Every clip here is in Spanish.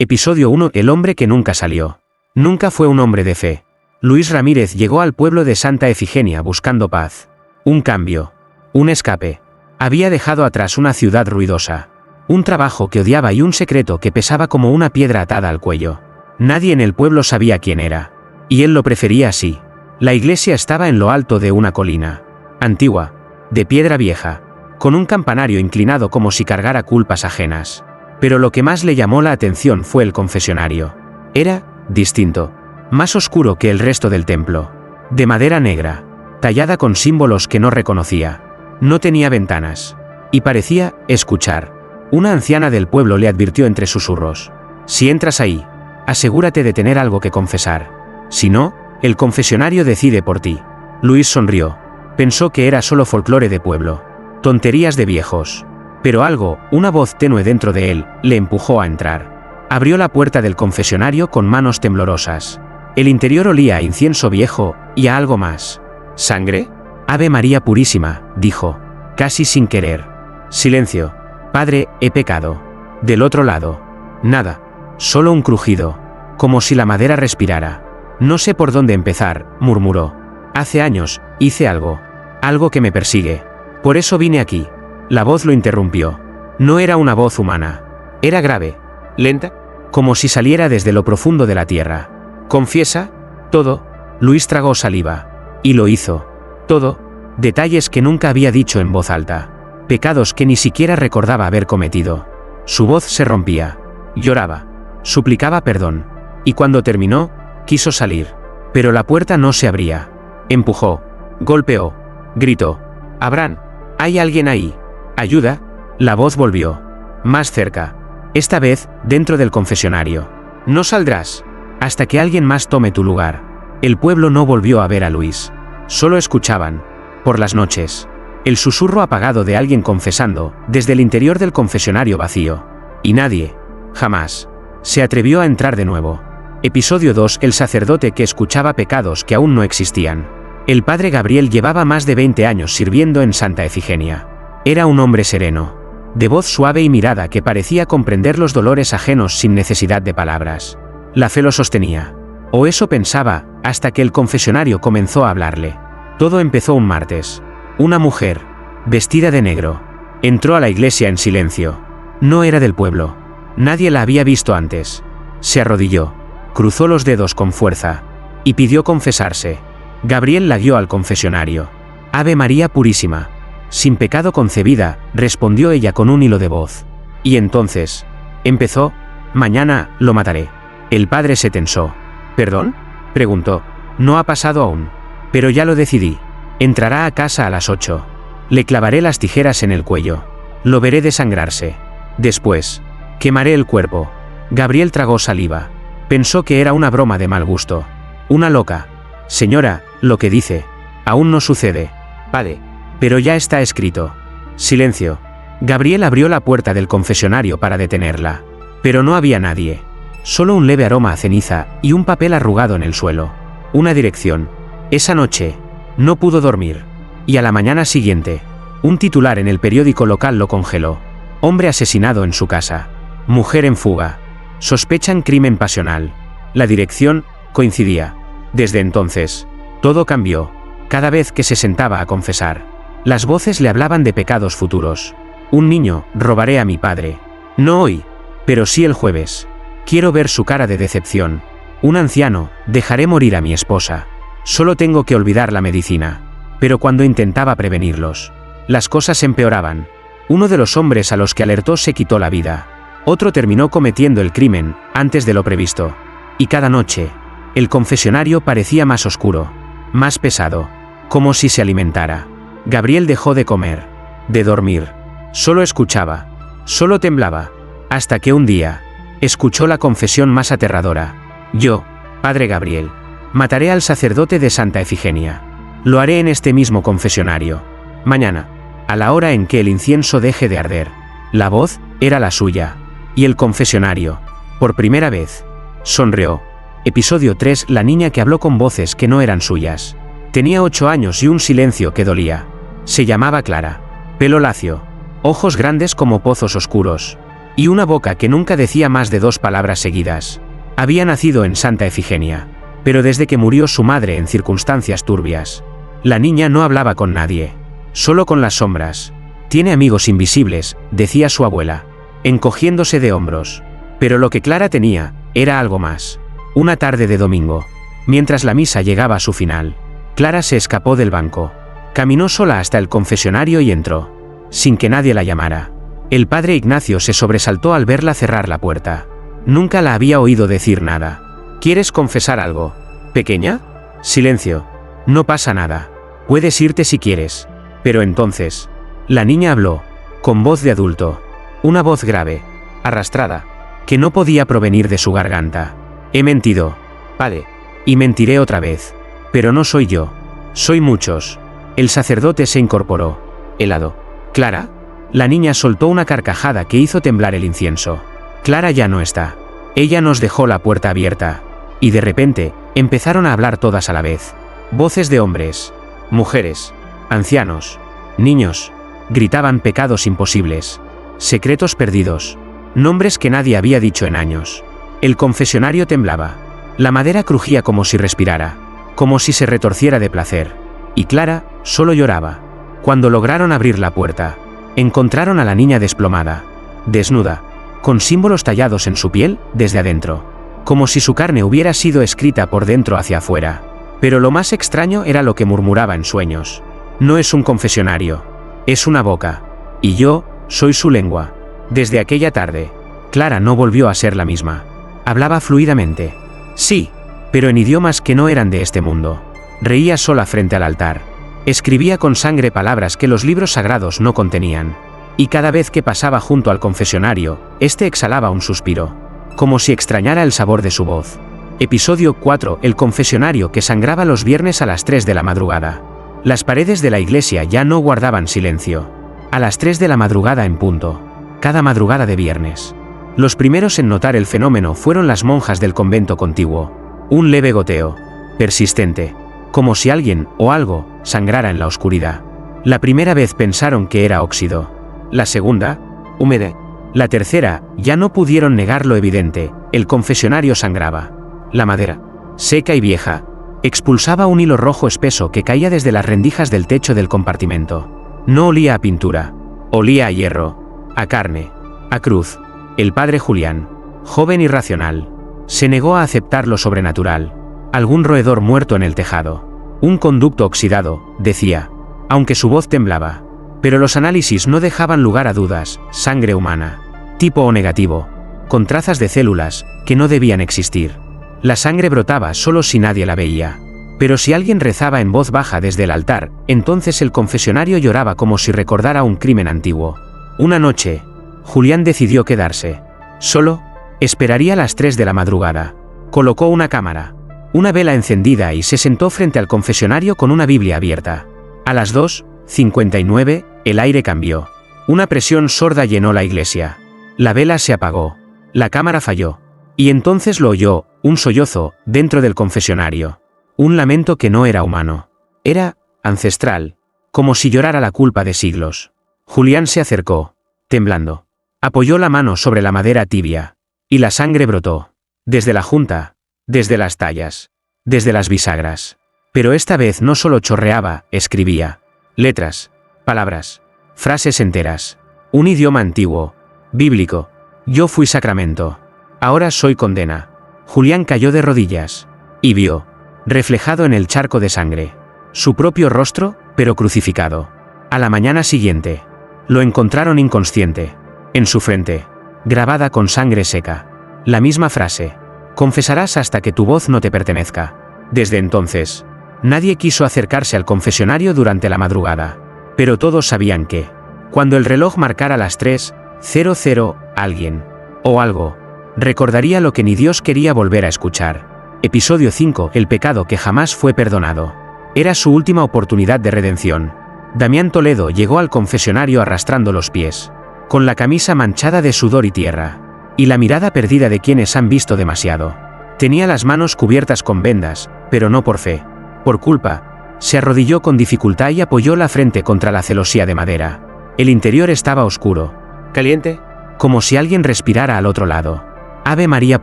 Episodio 1. El hombre que nunca salió. Nunca fue un hombre de fe. Luis Ramírez llegó al pueblo de Santa Efigenia buscando paz. Un cambio. Un escape. Había dejado atrás una ciudad ruidosa. Un trabajo que odiaba y un secreto que pesaba como una piedra atada al cuello. Nadie en el pueblo sabía quién era. Y él lo prefería así. La iglesia estaba en lo alto de una colina. Antigua. De piedra vieja. Con un campanario inclinado como si cargara culpas ajenas. Pero lo que más le llamó la atención fue el confesionario. Era distinto. Más oscuro que el resto del templo. De madera negra. Tallada con símbolos que no reconocía. No tenía ventanas. Y parecía escuchar. Una anciana del pueblo le advirtió entre susurros. Si entras ahí, asegúrate de tener algo que confesar. Si no, el confesionario decide por ti. Luis sonrió. Pensó que era solo folclore de pueblo. Tonterías de viejos. Pero algo, una voz tenue dentro de él, le empujó a entrar. Abrió la puerta del confesionario con manos temblorosas. El interior olía a incienso viejo, y a algo más. ¿Sangre? Ave María Purísima, dijo, casi sin querer. Silencio. Padre, he pecado. Del otro lado. Nada. Solo un crujido. Como si la madera respirara. No sé por dónde empezar, murmuró. Hace años, hice algo. Algo que me persigue. Por eso vine aquí. La voz lo interrumpió. No era una voz humana. Era grave. Lenta. Como si saliera desde lo profundo de la tierra. ¿Confiesa? Todo. Luis tragó saliva. Y lo hizo. Todo. Detalles que nunca había dicho en voz alta. Pecados que ni siquiera recordaba haber cometido. Su voz se rompía. Lloraba. Suplicaba perdón. Y cuando terminó, quiso salir. Pero la puerta no se abría. Empujó. Golpeó. Gritó. Abraham, ¿hay alguien ahí? ¿Ayuda? La voz volvió. Más cerca. Esta vez, dentro del confesionario. No saldrás. Hasta que alguien más tome tu lugar. El pueblo no volvió a ver a Luis. Solo escuchaban. Por las noches. El susurro apagado de alguien confesando, desde el interior del confesionario vacío. Y nadie. Jamás. Se atrevió a entrar de nuevo. Episodio 2. El sacerdote que escuchaba pecados que aún no existían. El padre Gabriel llevaba más de 20 años sirviendo en Santa Efigenia. Era un hombre sereno. De voz suave y mirada que parecía comprender los dolores ajenos sin necesidad de palabras. La fe lo sostenía. O eso pensaba, hasta que el confesionario comenzó a hablarle. Todo empezó un martes. Una mujer, vestida de negro, entró a la iglesia en silencio. No era del pueblo. Nadie la había visto antes. Se arrodilló. Cruzó los dedos con fuerza. Y pidió confesarse. Gabriel la guió al confesionario. Ave María Purísima. Sin pecado concebida, respondió ella con un hilo de voz. Y entonces, empezó, mañana, lo mataré. El padre se tensó. ¿Perdón? Preguntó. No ha pasado aún. Pero ya lo decidí. Entrará a casa a las 8. Le clavaré las tijeras en el cuello. Lo veré desangrarse. Después, quemaré el cuerpo. Gabriel tragó saliva. Pensó que era una broma de mal gusto. Una loca. Señora, lo que dice. Aún no sucede. Padre. Pero ya está escrito. Silencio. Gabriel abrió la puerta del confesionario para detenerla. Pero no había nadie. Solo un leve aroma a ceniza y un papel arrugado en el suelo. Una dirección. Esa noche, no pudo dormir. Y a la mañana siguiente, un titular en el periódico local lo congeló. Hombre asesinado en su casa. Mujer en fuga. Sospechan crimen pasional. La dirección coincidía. Desde entonces, todo cambió. Cada vez que se sentaba a confesar, las voces le hablaban de pecados futuros. Un niño, robaré a mi padre. No hoy, pero sí el jueves. Quiero ver su cara de decepción. Un anciano, dejaré morir a mi esposa. Solo tengo que olvidar la medicina. Pero cuando intentaba prevenirlos, las cosas empeoraban. Uno de los hombres a los que alertó se quitó la vida. Otro terminó cometiendo el crimen, antes de lo previsto. Y cada noche, el confesionario parecía más oscuro, más pesado, como si se alimentara. Gabriel dejó de comer, de dormir. Solo escuchaba, solo temblaba, hasta que un día, escuchó la confesión más aterradora. Yo, padre Gabriel, mataré al sacerdote de Santa Efigenia. Lo haré en este mismo confesionario. Mañana, a la hora en que el incienso deje de arder. La voz era la suya. Y el confesionario, por primera vez, sonrió. Episodio 3. La niña que habló con voces que no eran suyas. Tenía 8 años y un silencio que dolía. Se llamaba Clara. Pelo lacio. Ojos grandes como pozos oscuros. y una boca que nunca decía más de 2 palabras seguidas. Había nacido en Santa Efigenia, pero desde que murió su madre en circunstancias turbias, la niña no hablaba con nadie, solo con las sombras. Tiene amigos invisibles, decía su abuela, encogiéndose de hombros. Pero lo que Clara tenía, era algo más. Una tarde de domingo, mientras la misa llegaba a su final, Clara se escapó del banco. Caminó sola hasta el confesionario y entró, sin que nadie la llamara. El padre Ignacio se sobresaltó al verla cerrar la puerta. Nunca la había oído decir nada. ¿Quieres confesar algo, pequeña? Silencio. No pasa nada. Puedes irte si quieres. Pero entonces, la niña habló, con voz de adulto. Una voz grave, arrastrada, que no podía provenir de su garganta. He mentido, padre, y mentiré otra vez. Pero no soy yo. Soy muchos. El sacerdote se incorporó, helado. ¿Clara? La niña soltó una carcajada que hizo temblar el incienso. Clara ya no está. Ella nos dejó la puerta abierta. Y de repente, empezaron a hablar todas a la vez. Voces de hombres, mujeres, ancianos, niños. Gritaban pecados imposibles, secretos perdidos, nombres que nadie había dicho en años. El confesionario temblaba. La madera crujía como si respirara, como si se retorciera de placer. Y Clara solo lloraba. Cuando lograron abrir la puerta, encontraron a la niña desplomada, desnuda, con símbolos tallados en su piel desde adentro, como si su carne hubiera sido escrita por dentro hacia afuera. Pero lo más extraño era lo que murmuraba en sueños. No es un confesionario, es una boca. Y yo soy su lengua. Desde aquella tarde, Clara no volvió a ser la misma. Hablaba fluidamente. Sí, pero en idiomas que no eran de este mundo. Reía sola frente al altar. Escribía con sangre palabras que los libros sagrados no contenían. Y cada vez que pasaba junto al confesionario, este exhalaba un suspiro, como si extrañara el sabor de su voz. Episodio 4. El confesionario que sangraba los viernes a las 3 de la madrugada. Las paredes de la iglesia ya no guardaban silencio. A las 3 de la madrugada en punto, cada madrugada de viernes. Los primeros en notar el fenómeno fueron las monjas del convento contiguo. Un leve goteo, persistente, como si alguien o algo sangrara en la oscuridad. La primera vez pensaron que era óxido. La segunda, húmeda. La tercera, ya no pudieron negar lo evidente, el confesionario sangraba. La madera, seca y vieja, expulsaba un hilo rojo espeso que caía desde las rendijas del techo del compartimento. No olía a pintura, olía a hierro, a carne, a cruz. El padre Julián, joven y racional, se negó a aceptar lo sobrenatural. Algún roedor muerto en el tejado, un conducto oxidado, decía, aunque su voz temblaba. Pero los análisis no dejaban lugar a dudas. Sangre humana, tipo O negativo, con trazas de células que no debían existir. La sangre brotaba solo si nadie la veía. Pero si alguien rezaba en voz baja desde el altar, entonces el confesionario lloraba como si recordara un crimen antiguo. Una noche, Julián decidió quedarse. Solo, esperaría a las 3 de la madrugada. Colocó una cámara, una vela encendida y se sentó frente al confesionario con una Biblia abierta. A las 2:59, el aire cambió. Una presión sorda llenó la iglesia. La vela se apagó. La cámara falló. Y entonces lo oyó, un sollozo, dentro del confesionario. Un lamento que no era humano. Era ancestral, como si llorara la culpa de siglos. Julián se acercó, temblando. Apoyó la mano sobre la madera tibia. Y la sangre brotó. Desde la junta, desde las tallas, desde las bisagras. Pero esta vez no solo chorreaba, escribía. Letras, palabras, frases enteras. Un idioma antiguo, bíblico. Yo fui sacramento. Ahora soy condena. Julián cayó de rodillas. Y vio, reflejado en el charco de sangre, su propio rostro, pero crucificado. A la mañana siguiente, lo encontraron inconsciente. En su frente, grabada con sangre seca, la misma frase. Confesarás hasta que tu voz no te pertenezca. Desde entonces, nadie quiso acercarse al confesionario durante la madrugada. Pero todos sabían que, cuando el reloj marcara las 3:00, alguien, o algo, recordaría lo que ni Dios quería volver a escuchar. Episodio 5. El pecado que jamás fue perdonado. Era su última oportunidad de redención. Damián Toledo llegó al confesionario arrastrando los pies, con la camisa manchada de sudor y tierra, y la mirada perdida de quienes han visto demasiado. Tenía las manos cubiertas con vendas, pero no por fe. Por culpa, se arrodilló con dificultad y apoyó la frente contra la celosía de madera. El interior estaba oscuro, caliente, como si alguien respirara al otro lado. Ave María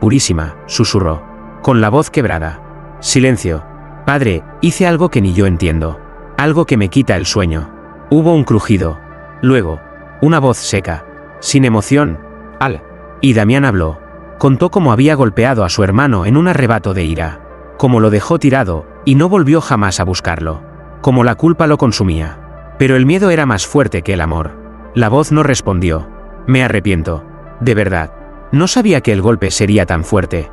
Purísima, susurró, con la voz quebrada. Silencio. Padre, hice algo que ni yo entiendo. Algo que me quita el sueño. Hubo un crujido. Luego, una voz seca, sin emoción. Al. Y Damián habló. Contó cómo había golpeado a su hermano en un arrebato de ira. Cómo lo dejó tirado, y no volvió jamás a buscarlo. Cómo la culpa lo consumía. Pero el miedo era más fuerte que el amor. La voz no respondió. Me arrepiento. De verdad. No sabía que el golpe sería tan fuerte.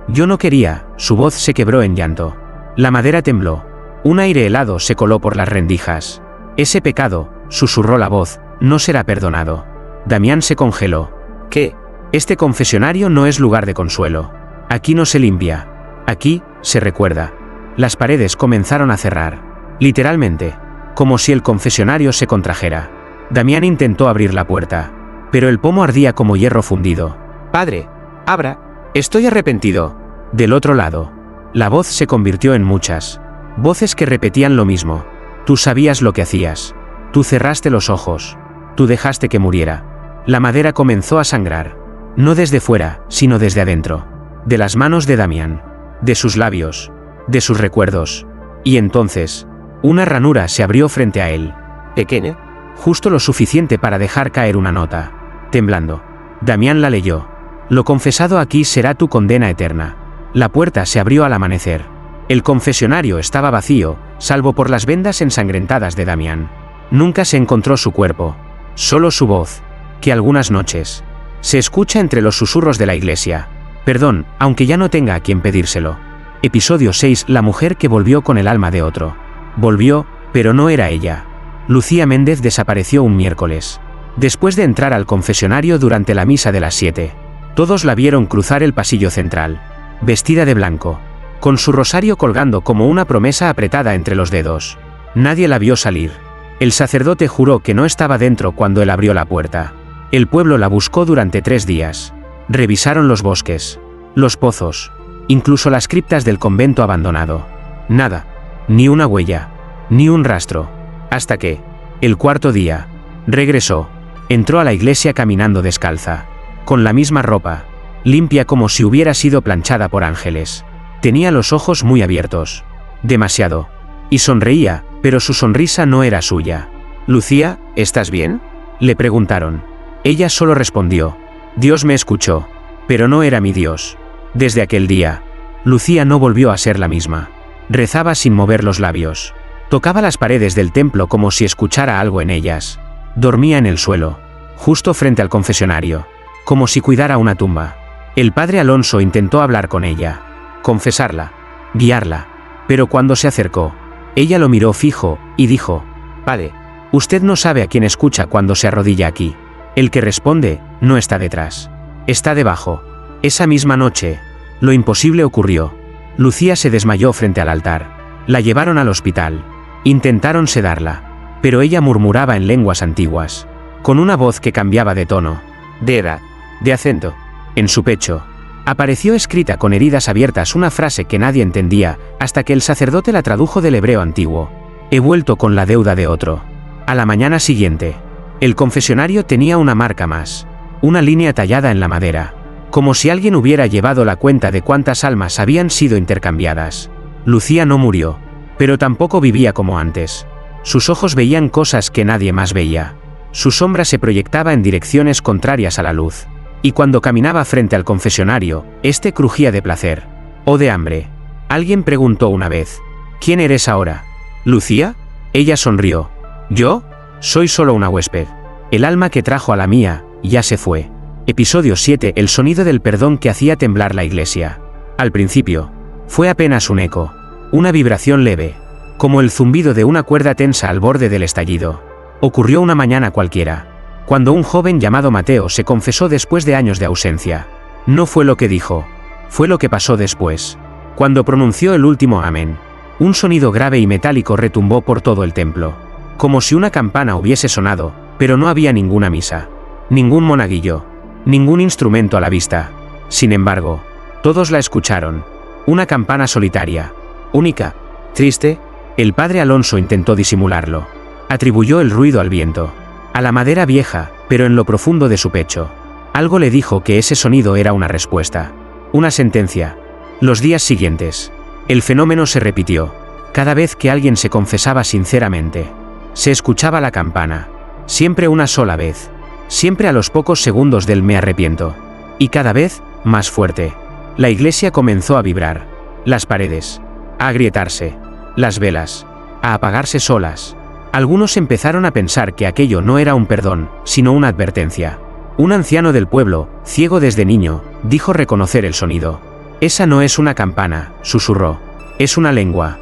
Yo no quería. Su voz se quebró en llanto. La madera tembló. Un aire helado se coló por las rendijas. Ese pecado, susurró la voz, no será perdonado. Damián se congeló. ¿Qué? Este confesionario no es lugar de consuelo. Aquí no se limpia. Aquí, se recuerda. Las paredes comenzaron a cerrar. Literalmente. Como si el confesionario se contrajera. Damián intentó abrir la puerta. Pero el pomo ardía como hierro fundido. Padre, abra. Estoy arrepentido. Del otro lado. La voz se convirtió en muchas. Voces que repetían lo mismo. Tú sabías lo que hacías. Tú cerraste los ojos. Tú dejaste que muriera. La madera comenzó a sangrar. No desde fuera, sino desde adentro. De las manos de Damián. De sus labios. De sus recuerdos. Y entonces, una ranura se abrió frente a él. Pequeña. Justo lo suficiente para dejar caer una nota. Temblando. Damián la leyó. Lo confesado aquí será tu condena eterna. La puerta se abrió al amanecer. El confesionario estaba vacío, salvo por las vendas ensangrentadas de Damián. Nunca se encontró su cuerpo. Solo su voz, que algunas noches se escucha entre los susurros de la iglesia. Perdón, aunque ya no tenga a quien pedírselo. Episodio 6. La mujer que volvió con el alma de otro. Volvió, pero no era ella. Lucía Méndez desapareció un miércoles. Después de entrar al confesionario durante la misa de las 7. Todos la vieron cruzar el pasillo central. Vestida de blanco. Con su rosario colgando como una promesa apretada entre los dedos. Nadie la vio salir. El sacerdote juró que no estaba dentro cuando él abrió la puerta. El pueblo la buscó durante 3 días. Revisaron los bosques, los pozos, incluso las criptas del convento abandonado. Nada. Ni una huella. Ni un rastro. Hasta que, el 4.º día, regresó. Entró a la iglesia caminando descalza. Con la misma ropa. Limpia como si hubiera sido planchada por ángeles. Tenía los ojos muy abiertos. Demasiado. Y sonreía, pero su sonrisa no era suya. Lucía, ¿estás bien?, le preguntaron. Ella solo respondió. Dios me escuchó. Pero no era mi Dios. Desde aquel día, Lucía no volvió a ser la misma. Rezaba sin mover los labios. Tocaba las paredes del templo como si escuchara algo en ellas. Dormía en el suelo, justo frente al confesionario, como si cuidara una tumba. El padre Alonso intentó hablar con ella, confesarla, guiarla, pero cuando se acercó, ella lo miró fijo, y dijo, Padre, usted no sabe a quién escucha cuando se arrodilla aquí. El que responde, no está detrás. Está debajo. Esa misma noche, lo imposible ocurrió. Lucía se desmayó frente al altar. La llevaron al hospital. Intentaron sedarla, pero ella murmuraba en lenguas antiguas, con una voz que cambiaba de tono, de edad, de acento. En su pecho apareció escrita con heridas abiertas una frase que nadie entendía, hasta que el sacerdote la tradujo del hebreo antiguo. He vuelto con la deuda de otro. A la mañana siguiente, el confesionario tenía una marca más, una línea tallada en la madera, como si alguien hubiera llevado la cuenta de cuántas almas habían sido intercambiadas. Lucía no murió, pero tampoco vivía como antes. Sus ojos veían cosas que nadie más veía. Su sombra se proyectaba en direcciones contrarias a la luz. Y cuando caminaba frente al confesionario, este crujía de placer. O de hambre. Alguien preguntó una vez, ¿quién eres ahora? ¿Lucía? Ella sonrió. ¿Yo? Soy solo una huésped. El alma que trajo a la mía, ya se fue. Episodio 7. El sonido del perdón que hacía temblar la iglesia. Al principio, fue apenas un eco. Una vibración leve. Como el zumbido de una cuerda tensa al borde del estallido. Ocurrió una mañana cualquiera, cuando un joven llamado Mateo se confesó después de años de ausencia. No fue lo que dijo, fue lo que pasó después. Cuando pronunció el último amén, un sonido grave y metálico retumbó por todo el templo, como si una campana hubiese sonado, pero no había ninguna misa, ningún monaguillo, ningún instrumento a la vista. Sin embargo, todos la escucharon. Una campana solitaria, única, triste. El padre Alonso intentó disimularlo. Atribuyó el ruido al viento, a la madera vieja, pero en lo profundo de su pecho, algo le dijo que ese sonido era una respuesta, una sentencia. Los días siguientes, el fenómeno se repitió. Cada vez que alguien se confesaba sinceramente, se escuchaba la campana, siempre una sola vez, siempre a los pocos segundos del me arrepiento, y cada vez más fuerte. La iglesia comenzó a vibrar, las paredes, a agrietarse, las velas, a apagarse solas. Algunos empezaron a pensar que aquello no era un perdón, sino una advertencia. Un anciano del pueblo, ciego desde niño, dijo reconocer el sonido. Esa no es una campana, susurró. Es una lengua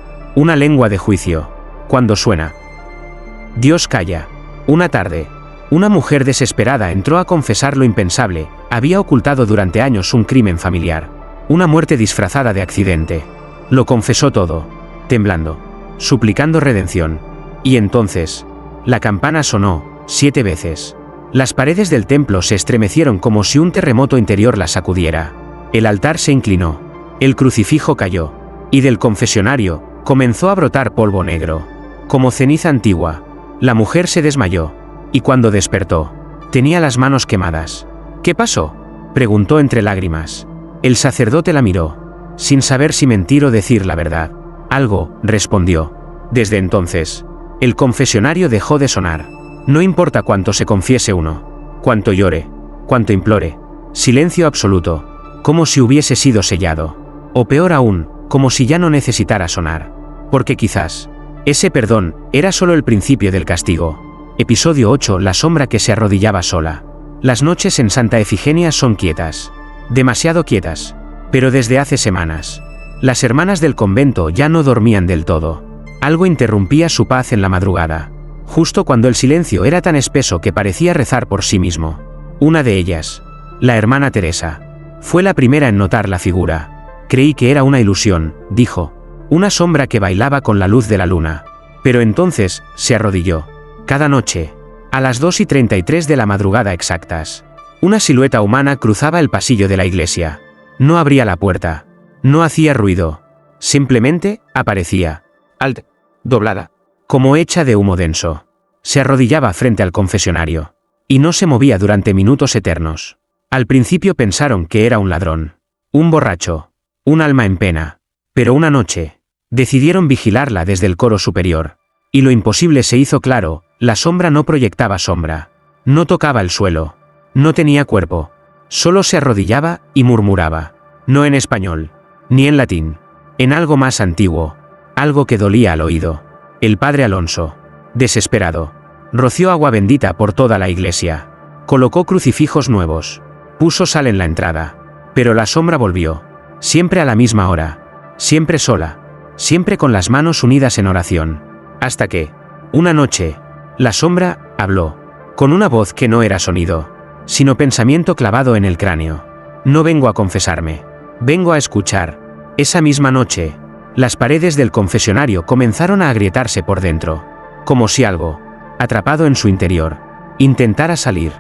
de juicio. Cuando suena, Dios calla. Una tarde, una mujer desesperada entró a confesar lo impensable. Había ocultado durante años un crimen familiar, una muerte disfrazada de accidente. Lo confesó todo, temblando, suplicando redención. Y entonces, la campana sonó 7 veces. Las paredes del templo se estremecieron como si un terremoto interior las sacudiera. El altar se inclinó, el crucifijo cayó, y del confesionario comenzó a brotar polvo negro, como ceniza antigua. La mujer se desmayó, y cuando despertó, tenía las manos quemadas. ¿Qué pasó?, preguntó entre lágrimas. El sacerdote la miró, sin saber si mentir o decir la verdad. Algo, respondió. Desde entonces, el confesionario dejó de sonar. No importa cuánto se confiese uno, cuánto llore, cuánto implore, silencio absoluto, como si hubiese sido sellado. O peor aún, como si ya no necesitara sonar. Porque quizás, ese perdón era solo el principio del castigo. Episodio 8. La sombra que se arrodillaba sola. Las noches en Santa Efigenia son quietas. Demasiado quietas. Pero desde hace semanas, las hermanas del convento ya no dormían del todo. Algo interrumpía su paz en la madrugada, justo cuando el silencio era tan espeso que parecía rezar por sí mismo. Una de ellas, la hermana Teresa, fue la primera en notar la figura. Creí que era una ilusión, dijo, una sombra que bailaba con la luz de la luna. Pero entonces, se arrodilló. Cada noche, a las 2:33 de la madrugada exactas, una silueta humana cruzaba el pasillo de la iglesia. No abría la puerta, no hacía ruido, simplemente aparecía, alta, doblada, como hecha de humo denso. Se arrodillaba frente al confesionario, y no se movía durante minutos eternos. Al principio pensaron que era un ladrón, un borracho, un alma en pena, pero una noche, decidieron vigilarla desde el coro superior, y lo imposible se hizo claro. La sombra no proyectaba sombra, no tocaba el suelo, no tenía cuerpo, solo se arrodillaba y murmuraba, no en español, ni en latín, en algo más antiguo, algo que dolía al oído. El padre Alonso, desesperado, roció agua bendita por toda la iglesia, colocó crucifijos nuevos, puso sal en la entrada, pero la sombra volvió, siempre a la misma hora, siempre sola, siempre con las manos unidas en oración, hasta que, una noche, la sombra habló, con una voz que no era sonido, sino pensamiento clavado en el cráneo. No vengo a confesarme, vengo a escuchar. Esa misma noche, las paredes del confesionario comenzaron a agrietarse por dentro, como si algo, atrapado en su interior, intentara salir.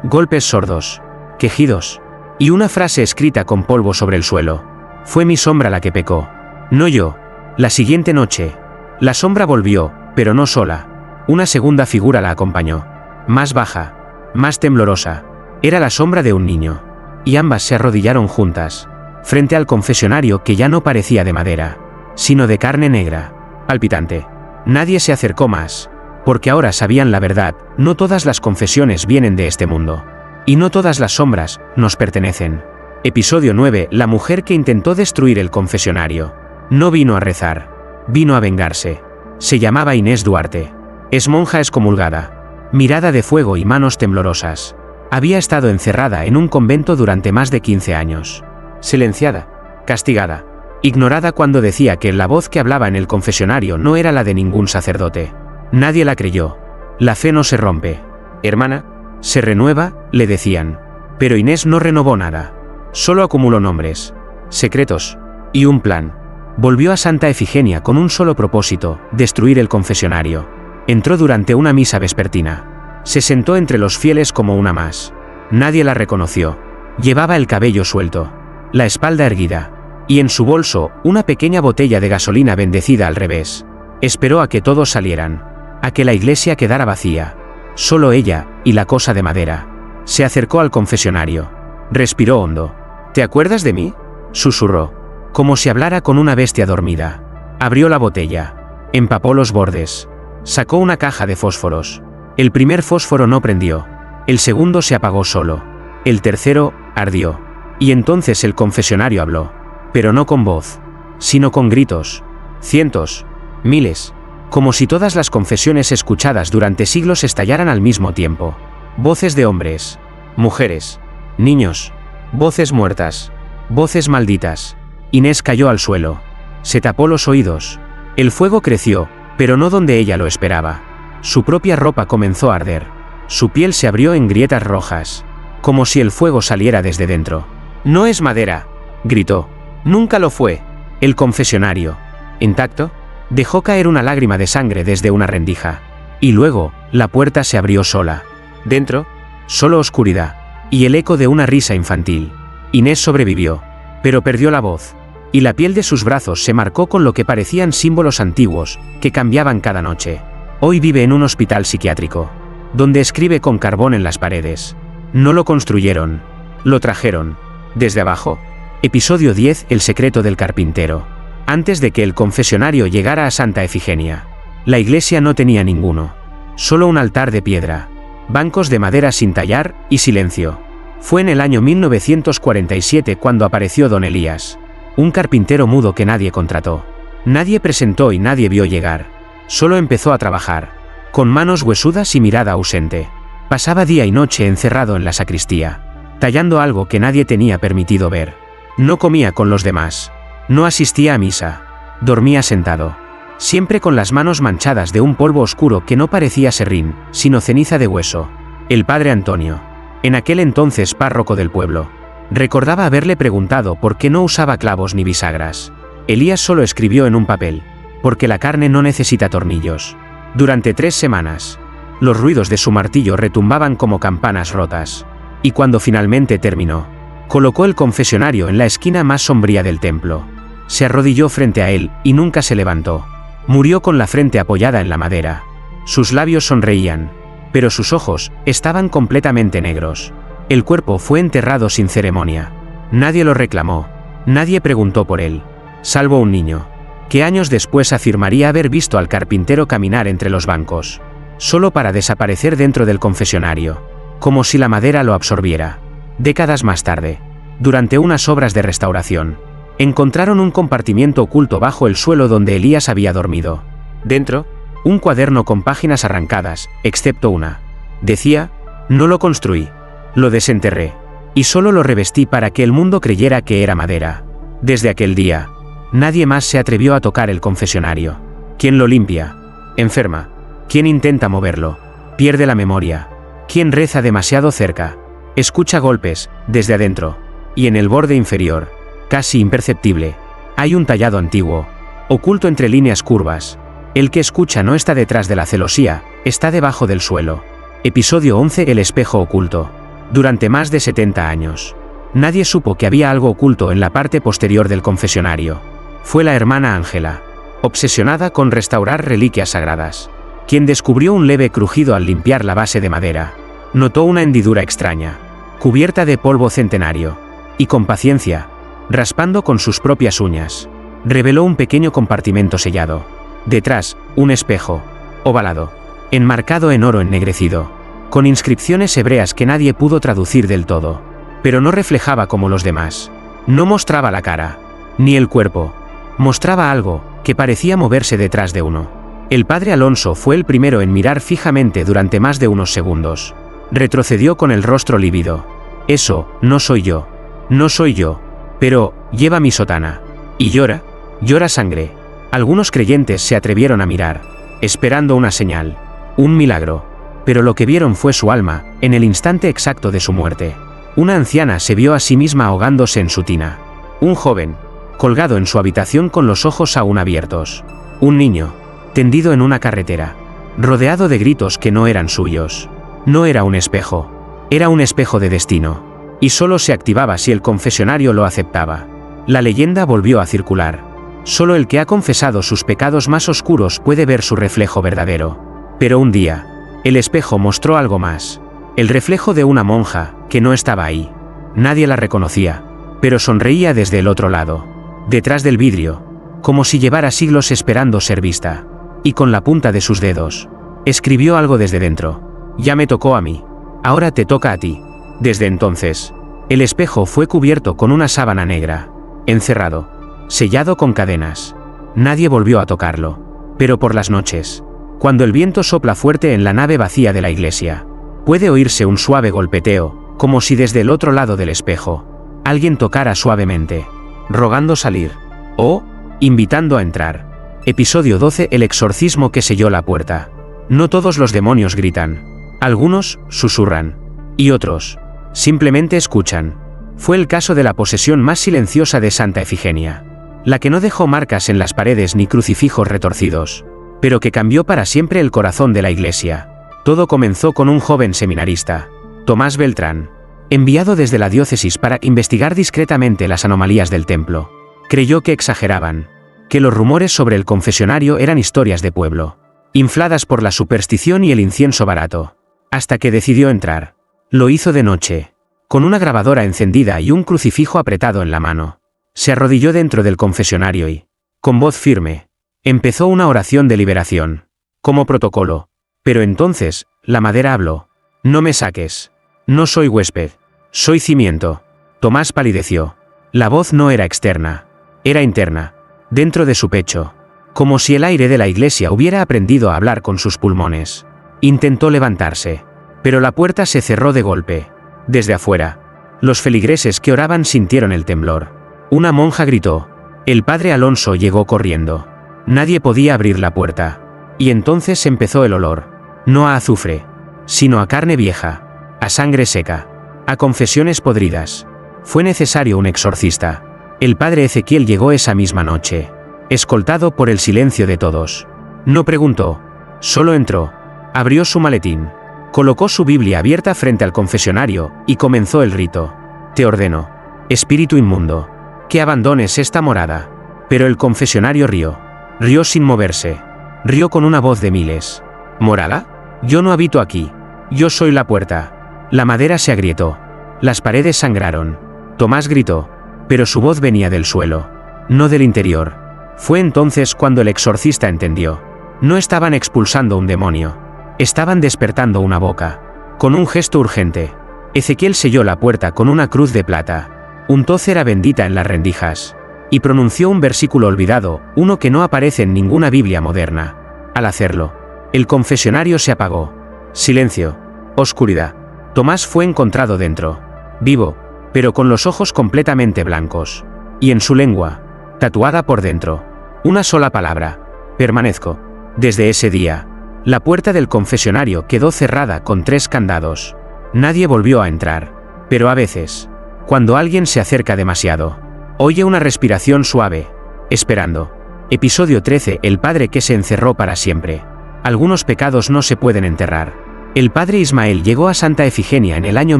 Golpes sordos, quejidos, y una frase escrita con polvo sobre el suelo. Fue mi sombra la que pecó, no yo. La siguiente noche, la sombra volvió, pero no sola. Una segunda figura la acompañó, más baja, más temblorosa. Era la sombra de un niño, y ambas se arrodillaron juntas, frente al confesionario que ya no parecía de madera, sino de carne negra, palpitante. Nadie se acercó más, porque ahora sabían la verdad. No todas las confesiones vienen de este mundo, y no todas las sombras nos pertenecen. Episodio 9. La mujer que intentó destruir el confesionario. No vino a rezar, vino a vengarse. Se llamaba Inés Duarte. Es monja excomulgada, mirada de fuego y manos temblorosas. Había estado encerrada en un convento durante más de 15 años. Silenciada, castigada, ignorada cuando decía que la voz que hablaba en el confesionario no era la de ningún sacerdote. Nadie la creyó. La fe no se rompe, hermana, se renueva, le decían. Pero Inés no renovó nada. Solo acumuló nombres, secretos, y un plan. Volvió a Santa Efigenia con un solo propósito, destruir el confesionario. Entró durante una misa vespertina. Se sentó entre los fieles como una más. Nadie la reconoció. Llevaba el cabello suelto, la espalda erguida, y en su bolso, una pequeña botella de gasolina bendecida al revés. Esperó a que todos salieran, a que la iglesia quedara vacía. Solo ella, y la cosa de madera. Se acercó al confesionario. Respiró hondo. ¿Te acuerdas de mí?, susurró, como si hablara con una bestia dormida. Abrió la botella. Empapó los bordes. Sacó una caja de fósforos. El primer fósforo no prendió. El segundo se apagó solo. El tercero ardió. Y entonces el confesionario habló. Pero no con voz, sino con gritos. Cientos, miles, como si todas las confesiones escuchadas durante siglos estallaran al mismo tiempo. Voces de hombres, mujeres, niños, voces muertas, voces malditas. Inés cayó al suelo. Se tapó los oídos. El fuego creció, pero no donde ella lo esperaba. Su propia ropa comenzó a arder. Su piel se abrió en grietas rojas, como si el fuego saliera desde dentro. «No es madera», gritó. «Nunca lo fue». El confesionario, intacto, dejó caer una lágrima de sangre desde una rendija. Y luego, la puerta se abrió sola. Dentro, solo oscuridad, y el eco de una risa infantil. Inés sobrevivió, pero perdió la voz, y la piel de sus brazos se marcó con lo que parecían símbolos antiguos, que cambiaban cada noche. Hoy vive en un hospital psiquiátrico, donde escribe con carbón en las paredes. No lo construyeron, lo trajeron. Desde abajo. Episodio 10. El secreto del carpintero. Antes de que el confesionario llegara a Santa Efigenia, la iglesia no tenía ninguno. Solo un altar de piedra, bancos de madera sin tallar, y silencio. Fue en el año 1947 cuando apareció don Elías, un carpintero mudo que nadie contrató. Nadie presentó y nadie vio llegar. Solo empezó a trabajar, con manos huesudas y mirada ausente. Pasaba día y noche encerrado en la sacristía, tallando algo que nadie tenía permitido ver. No comía con los demás. No asistía a misa. Dormía sentado, siempre con las manos manchadas de un polvo oscuro que no parecía serrín, sino ceniza de hueso. El padre Antonio, en aquel entonces párroco del pueblo, recordaba haberle preguntado por qué no usaba clavos ni bisagras. Elías solo escribió en un papel: porque la carne no necesita tornillos. Durante 3 semanas, los ruidos de su martillo retumbaban como campanas rotas. Y cuando finalmente terminó, colocó el confesionario en la esquina más sombría del templo. Se arrodilló frente a él y nunca se levantó. Murió con la frente apoyada en la madera. Sus labios sonreían, pero sus ojos estaban completamente negros. El cuerpo fue enterrado sin ceremonia. Nadie lo reclamó. Nadie preguntó por él, salvo un niño, que años después afirmaría haber visto al carpintero caminar entre los bancos, solo para desaparecer dentro del confesionario, como si la madera lo absorbiera. Décadas más tarde, durante unas obras de restauración, encontraron un compartimiento oculto bajo el suelo donde Elías había dormido. Dentro, un cuaderno con páginas arrancadas, excepto una. Decía: no lo construí, lo desenterré, y solo lo revestí para que el mundo creyera que era madera. Desde aquel día, nadie más se atrevió a tocar el confesionario. ¿Quién lo limpia? Enferma. ¿Quién intenta moverlo? Pierde la memoria. ¿Quién reza demasiado cerca? Escucha golpes, desde adentro. Y en el borde inferior, casi imperceptible, hay un tallado antiguo, oculto entre líneas curvas. El que escucha no está detrás de la celosía, está debajo del suelo. Episodio 11. El espejo oculto. Durante más de 70 años, nadie supo que había algo oculto en la parte posterior del confesionario. Fue la hermana Ángela, obsesionada con restaurar reliquias sagradas, quien descubrió un leve crujido al limpiar la base de madera. Notó una hendidura extraña, cubierta de polvo centenario, y con paciencia, raspando con sus propias uñas, reveló un pequeño compartimento sellado. Detrás, un espejo, ovalado, enmarcado en oro ennegrecido, con inscripciones hebreas que nadie pudo traducir del todo. Pero no reflejaba como los demás. No mostraba la cara, ni el cuerpo. Mostraba algo que parecía moverse detrás de uno. El padre Alonso fue el primero en mirar fijamente durante más de unos segundos. Retrocedió con el rostro lívido. Eso, no soy yo. No soy yo. Pero, lleva mi sotana. Y llora. Llora sangre. Algunos creyentes se atrevieron a mirar, esperando una señal, un milagro. Pero lo que vieron fue su alma, en el instante exacto de su muerte. Una anciana se vio a sí misma ahogándose en su tina. Un joven, colgado en su habitación con los ojos aún abiertos. Un niño, tendido en una carretera, rodeado de gritos que no eran suyos. No era un espejo. Era un espejo de destino. Y solo se activaba si el confesionario lo aceptaba. La leyenda volvió a circular. Solo el que ha confesado sus pecados más oscuros puede ver su reflejo verdadero. Pero un día, el espejo mostró algo más. El reflejo de una monja, que no estaba ahí. Nadie la reconocía, pero sonreía desde el otro lado, detrás del vidrio, como si llevara siglos esperando ser vista. Y con la punta de sus dedos, escribió algo desde dentro. Ya me tocó a mí. Ahora te toca a ti. Desde entonces, el espejo fue cubierto con una sábana negra, encerrado, sellado con cadenas. Nadie volvió a tocarlo. Pero por las noches, cuando el viento sopla fuerte en la nave vacía de la iglesia, puede oírse un suave golpeteo, como si desde el otro lado del espejo, alguien tocara suavemente, rogando salir, o invitando a entrar. Episodio 12. El exorcismo que selló la puerta. No todos los demonios gritan. Algunos susurran. Y otros simplemente escuchan. Fue el caso de la posesión más silenciosa de Santa Efigenia. La que no dejó marcas en las paredes ni crucifijos retorcidos, pero que cambió para siempre el corazón de la iglesia. Todo comenzó con un joven seminarista, Tomás Beltrán, enviado desde la diócesis para investigar discretamente las anomalías del templo. Creyó que exageraban, que los rumores sobre el confesionario eran historias de pueblo, infladas por la superstición y el incienso barato, hasta que decidió entrar. Lo hizo de noche, con una grabadora encendida y un crucifijo apretado en la mano. Se arrodilló dentro del confesionario y, con voz firme, empezó una oración de liberación, como protocolo. Pero entonces, la madera habló. No me saques. No soy huésped. Soy cimiento. Tomás palideció. La voz no era externa. Era interna. Dentro de su pecho. Como si el aire de la iglesia hubiera aprendido a hablar con sus pulmones. Intentó levantarse. Pero la puerta se cerró de golpe. Desde afuera, los feligreses que oraban sintieron el temblor. Una monja gritó. El padre Alonso llegó corriendo. Nadie podía abrir la puerta. Y entonces empezó el olor. No a azufre, sino a carne vieja, a sangre seca, a confesiones podridas. Fue necesario un exorcista. El padre Ezequiel llegó esa misma noche, escoltado por el silencio de todos. No preguntó, solo entró, abrió su maletín, colocó su Biblia abierta frente al confesionario y comenzó el rito. Te ordeno, espíritu inmundo, que abandones esta morada. Pero el confesionario rió. Rió sin moverse. Rió con una voz de miles. ¿Morada? Yo no habito aquí. Yo soy la puerta. La madera se agrietó. Las paredes sangraron. Tomás gritó. Pero su voz venía del suelo, no del interior. Fue entonces cuando el exorcista entendió. No estaban expulsando un demonio. Estaban despertando una boca. Con un gesto urgente, Ezequiel selló la puerta con una cruz de plata. Untó cera bendita en las rendijas. Y pronunció un versículo olvidado, uno que no aparece en ninguna Biblia moderna. Al hacerlo, el confesionario se apagó. Silencio. Oscuridad. Tomás fue encontrado dentro. Vivo, pero con los ojos completamente blancos. Y en su lengua, tatuada por dentro, una sola palabra. Permanezco. Desde ese día, la puerta del confesionario quedó cerrada con 3 candados. Nadie volvió a entrar. Pero a veces, cuando alguien se acerca demasiado, oye una respiración suave, esperando. Episodio 13. El padre que se encerró para siempre. Algunos pecados no se pueden enterrar. El padre Ismael llegó a Santa Efigenia en el año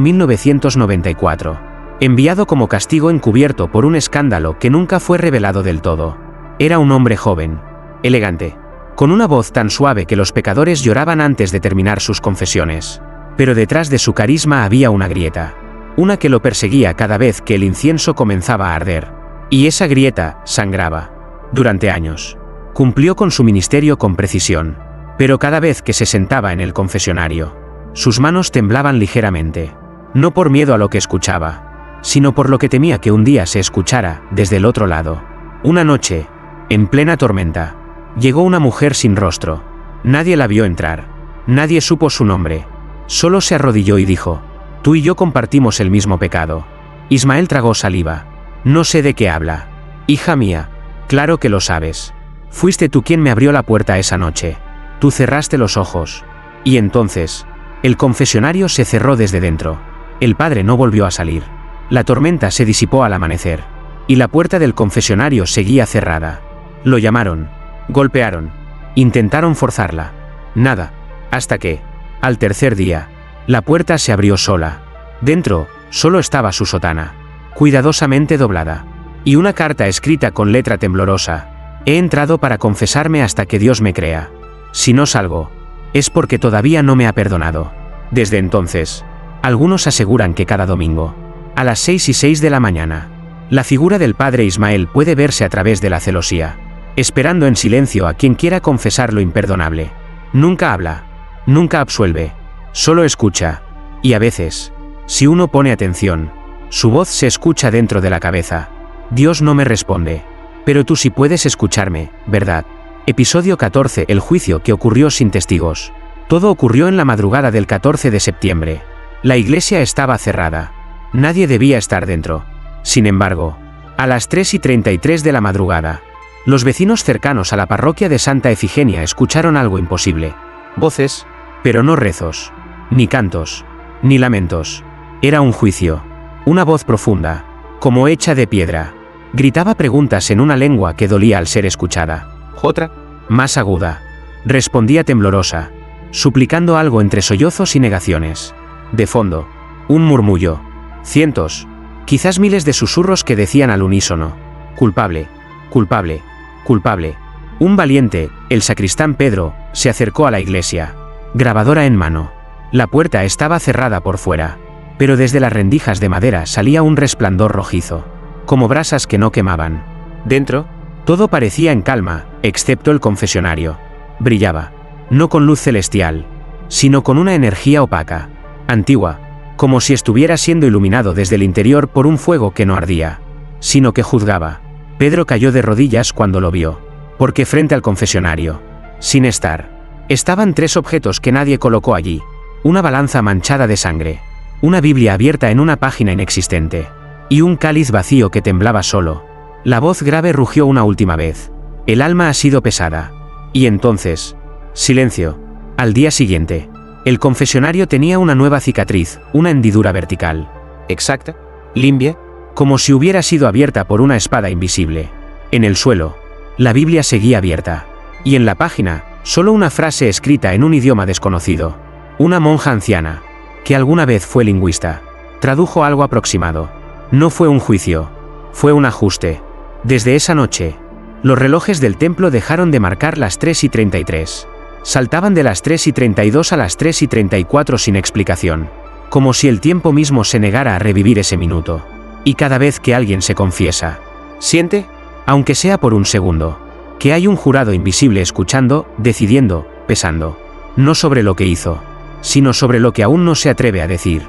1994, enviado como castigo encubierto por un escándalo que nunca fue revelado del todo. Era un hombre joven, elegante, con una voz tan suave que los pecadores lloraban antes de terminar sus confesiones. Pero detrás de su carisma había una grieta. Una que lo perseguía cada vez que el incienso comenzaba a arder. Y esa grieta sangraba. Durante años, cumplió con su ministerio con precisión. Pero cada vez que se sentaba en el confesionario, sus manos temblaban ligeramente. No por miedo a lo que escuchaba, sino por lo que temía que un día se escuchara desde el otro lado. Una noche, en plena tormenta, llegó una mujer sin rostro. Nadie la vio entrar. Nadie supo su nombre. Solo se arrodilló y dijo: tú y yo compartimos el mismo pecado. Ismael tragó saliva. No sé de qué habla. Hija mía, claro que lo sabes. Fuiste tú quien me abrió la puerta esa noche. Tú cerraste los ojos. Y entonces, el confesionario se cerró desde dentro. El padre no volvió a salir. La tormenta se disipó al amanecer. Y la puerta del confesionario seguía cerrada. Lo llamaron. Golpearon. Intentaron forzarla. Nada. Hasta que, al tercer día, la puerta se abrió sola. Dentro, solo estaba su sotana, cuidadosamente doblada. Y una carta escrita con letra temblorosa. He entrado para confesarme hasta que Dios me crea. Si no salgo, es porque todavía no me ha perdonado. Desde entonces, algunos aseguran que cada domingo, a las 6:06 de la mañana, la figura del padre Ismael puede verse a través de la celosía, esperando en silencio a quien quiera confesar lo imperdonable. Nunca habla, nunca absuelve, solo escucha, y a veces, si uno pone atención, su voz se escucha dentro de la cabeza. Dios no me responde, pero tú sí puedes escucharme, ¿verdad? Episodio 14. El juicio que ocurrió sin testigos. Todo ocurrió en la madrugada del 14 de septiembre. La iglesia estaba cerrada. Nadie debía estar dentro. Sin embargo, a las 3:33 de la madrugada, los vecinos cercanos a la parroquia de Santa Efigenia escucharon algo imposible. Voces, pero no rezos, ni cantos, ni lamentos. Era un juicio. Una voz profunda, como hecha de piedra, gritaba preguntas en una lengua que dolía al ser escuchada. Otra, más aguda, respondía temblorosa, suplicando algo entre sollozos y negaciones. De fondo, un murmullo. Cientos, quizás miles de susurros que decían al unísono: culpable, culpable, culpable. Un valiente, el sacristán Pedro, se acercó a la iglesia, grabadora en mano. La puerta estaba cerrada por fuera, pero desde las rendijas de madera salía un resplandor rojizo, como brasas que no quemaban. Dentro, todo parecía en calma, excepto el confesionario. Brillaba, no con luz celestial, sino con una energía opaca, antigua, como si estuviera siendo iluminado desde el interior por un fuego que no ardía, sino que juzgaba. Pedro cayó de rodillas cuando lo vio, porque frente al confesionario, sin estar, estaban tres objetos que nadie colocó allí: una balanza manchada de sangre, una Biblia abierta en una página inexistente, y un cáliz vacío que temblaba solo. La voz grave rugió una última vez: el alma ha sido pesada. Y entonces, silencio. Al día siguiente, el confesionario tenía una nueva cicatriz, una hendidura vertical, exacta, limpia, como si hubiera sido abierta por una espada invisible. En el suelo, la Biblia seguía abierta, y en la página, solo una frase escrita en un idioma desconocido. Una monja anciana, que alguna vez fue lingüista, tradujo algo aproximado. No fue un juicio, fue un ajuste. Desde esa noche, los relojes del templo dejaron de marcar las 3:33. Saltaban de las 3:32 a las 3:34 sin explicación, como si el tiempo mismo se negara a revivir ese minuto. Y cada vez que alguien se confiesa, siente, aunque sea por un segundo, que hay un jurado invisible escuchando, decidiendo, pesando, no sobre lo que hizo, sino sobre lo que aún no se atreve a decir.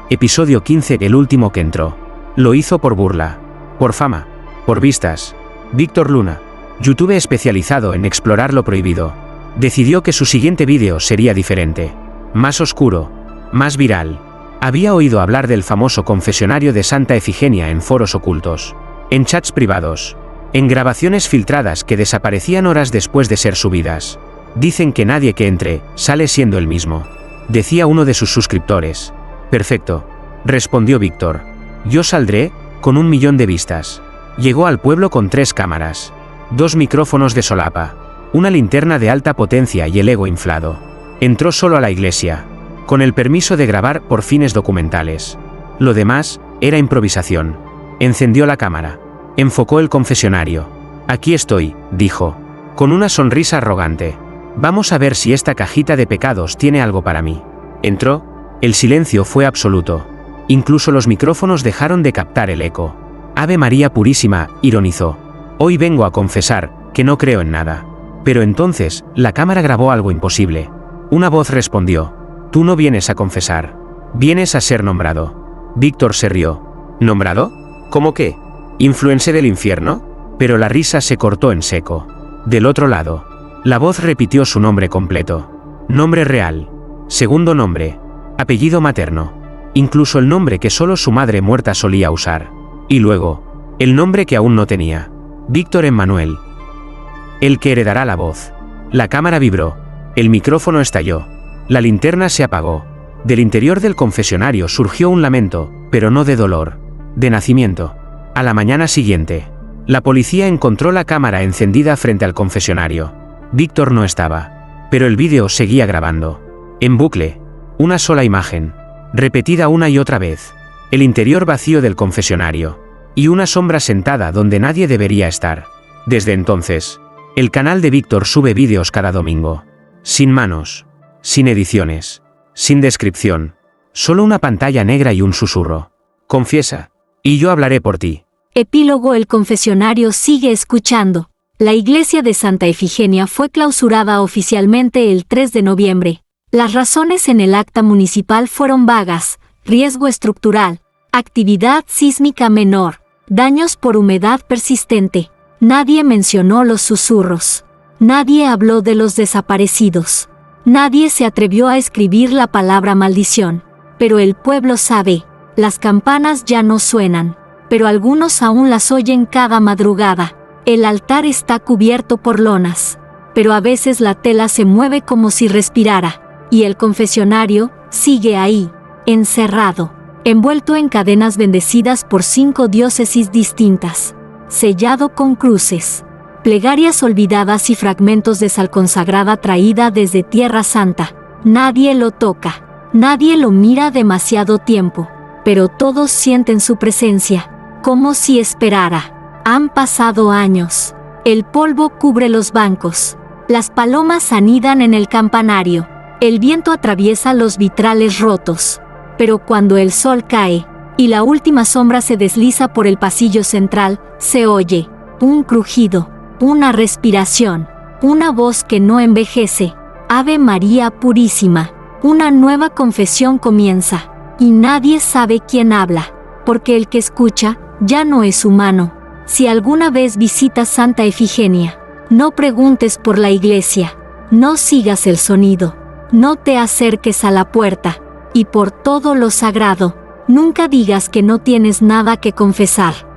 Episodio 15. El último que entró. Lo hizo por burla, por fama, por vistas. Víctor Luna, youtuber especializado en explorar lo prohibido, decidió que su siguiente vídeo sería diferente, más oscuro, más viral. Había oído hablar del famoso confesionario de Santa Efigenia en foros ocultos, en chats privados, en grabaciones filtradas que desaparecían horas después de ser subidas. Dicen que nadie que entre, sale siendo el mismo, decía uno de sus suscriptores. Perfecto, respondió Víctor. Yo saldré, con 1 millón de vistas. Llegó al pueblo con 3 cámaras, 2 micrófonos de solapa, una linterna de alta potencia y el ego inflado. Entró solo a la iglesia, con el permiso de grabar por fines documentales. Lo demás, era improvisación. Encendió la cámara, enfocó el confesionario. Aquí estoy, dijo, con una sonrisa arrogante. Vamos a ver si esta cajita de pecados tiene algo para mí. Entró, el silencio fue absoluto. Incluso los micrófonos dejaron de captar el eco. Ave María Purísima, ironizó. Hoy vengo a confesar que no creo en nada. Pero entonces, la cámara grabó algo imposible. Una voz respondió: tú no vienes a confesar, vienes a ser nombrado. Víctor se rió. ¿Nombrado? ¿Cómo qué? ¿Influencer del infierno? Pero la risa se cortó en seco. Del otro lado, la voz repitió su nombre completo. Nombre real, segundo nombre, apellido materno, incluso el nombre que solo su madre muerta solía usar. Y luego, el nombre que aún no tenía: Víctor Emmanuel. El que heredará la voz. La cámara vibró, el micrófono estalló, la linterna se apagó. Del interior del confesionario surgió un lamento, pero no de dolor, de nacimiento. A la mañana siguiente, la policía encontró la cámara encendida frente al confesionario. Víctor no estaba, pero el vídeo seguía grabando. En bucle, una sola imagen, repetida una y otra vez. El interior vacío del confesionario, y una sombra sentada donde nadie debería estar. Desde entonces, el canal de Víctor sube vídeos cada domingo. Sin manos, sin ediciones, Sin descripción. Solo una pantalla negra y un susurro. Confiesa. Y yo hablaré por ti. Epílogo. El confesionario sigue escuchando. La iglesia de Santa Efigenia fue clausurada oficialmente el 3 de noviembre. Las razones en el acta municipal fueron vagas: riesgo estructural, actividad sísmica menor, daños por humedad persistente. Nadie mencionó los susurros. Nadie habló de los desaparecidos. Nadie se atrevió a escribir la palabra maldición. Pero el pueblo sabe. Las campanas ya no suenan, pero algunos aún las oyen cada madrugada. El altar está cubierto por lonas, pero a veces la tela se mueve como si respirara, y el confesionario sigue ahí, encerrado, envuelto en cadenas bendecidas por 5 diócesis distintas, sellado con cruces, plegarias olvidadas y fragmentos de sal consagrada traída desde Tierra Santa. Nadie lo toca, nadie lo mira demasiado tiempo, pero todos sienten su presencia, como si esperara. Han pasado años. El polvo cubre los bancos. Las palomas anidan en el campanario. El viento atraviesa los vitrales rotos. Pero cuando el sol cae y la última sombra se desliza por el pasillo central, se oye un crujido, una respiración, una voz que no envejece. Ave María Purísima. Una nueva confesión comienza. Y nadie sabe quién habla, porque el que escucha ya no es humano. Si alguna vez visitas Santa Efigenia, no preguntes por la iglesia, no sigas el sonido, no te acerques a la puerta, y por todo lo sagrado, nunca digas que no tienes nada que confesar.